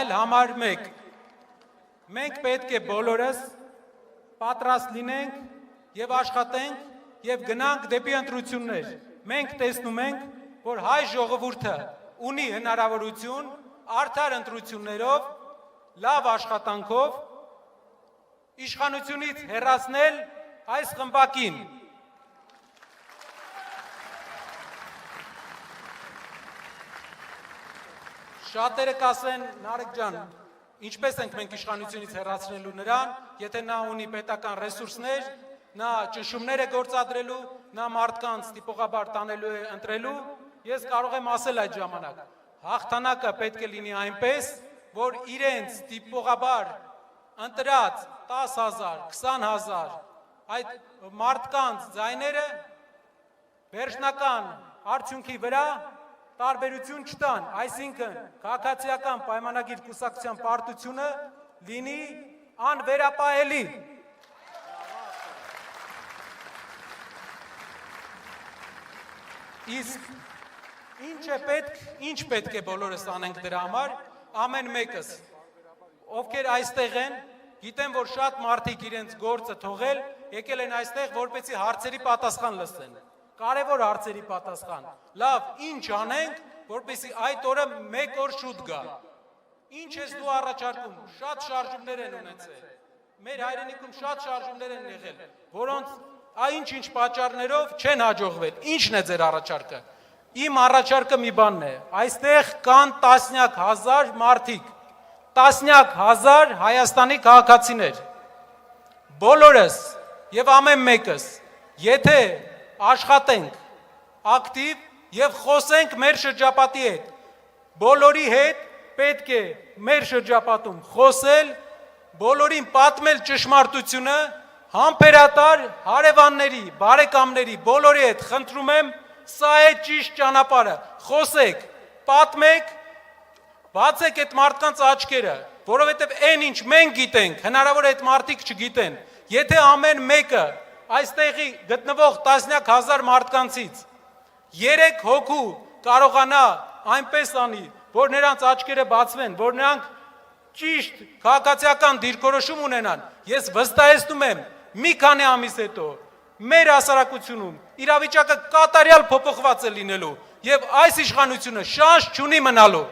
այլ համար մեկ։ Մենք պետք է բոլորս պատրաստ լինենք եւ աշխատենք եւ գնանք դեպի ընտրություններ։ Մենք տեսնում ենք, որ հայ ժողովուրդը ունի հնարավորություն արդար ընտրություններով, լավ աշխատանքով իշխանությունից հեռացնել այս խմբակին։ Շատերը կասեն, Նարեկ ջան, ինչպես ենք մենք իշխանությունից հեռացնելու նրան, եթե նա ունի պետական ռեսուրսներ, նա ճնշումներ է գործադրելու, նա մարդկանց տիպողաբար տանելու է ընտրելու, ես կարող եմ ասել այդ ժամանակ, հաղթանակը պետք է լինի այնպես, որ իրենց տիպողաբար ընտրած 10,000, 20,000 այդ մարդկանց ձայները վերջնական արդյունքի վրա տարբերություն չտան, այսինքն քաղաքացիական պայմանագիր կուսակցության պարտությունը լինի անվերապահելի։ Իսկ ինչ պետք է բոլորս անենք դրա համար, ամեն մեկս, ովքեր այստեղ են, գիտեմ, որ շատ մարդիկ իրենց գործը թողել, եկել են այստեղ, որպեսզի հարցերի պատասխան լսեն, կարևոր հարցերի պատասխան, լավ, ինչ անենք, որպեսզի այդ օրը մեկ օր շուտ գա, ինչ ես դու առաջարկում, շատ շարժումներ են ունեցել, մեր հայրենիքում շատ շարժումներ են եղել, որոնց ինչ պատճառներով չեն հաջողվել, ինչն է ձեր առաջարկը։ Իմ առաջարկը մի բանն է, այստեղ կան տասնյակ հազար մարդիկ, տասնյակ հազար Հայաստանի քաղաքացիներ, բոլորս եւ ամեն մեկս, եթե աշխատենք ակտիվ եւ խոսենք մեր շրջապատի հետ, բոլորի հետ պետք է մեր շրջապատում խոսել, բոլորին պատմել ճշմարտությունը, համբերատար հարևանների, բարեկամների, բոլորի հետ խնդրում եմ, սա է ճիշտ ճանապարհը, խոսեք, պատմեք, բացեք այդ մարդկանց աչքերը, որովհետև այն ինչ մենք գիտենք, հնարավոր է այդ մարդիկ չգիտեն, եթե ամեն մեկը այստեղի գտնվող տասնյակ հազար մարդկանցից 3 հոգու կարողանա այնպես անի, որ նրանց աչքերը բացվեն, որ նրանք ճիշտ քաղաքացիական դիրքորոշում ունենան, ես վստահեցնում եմ, մի քանի ամիս հետո մեր հասարակությունում իրավիճակը կատարյալ փոփոխված է լինելու եւ այս իշխանությունը շանս չունի մնալու։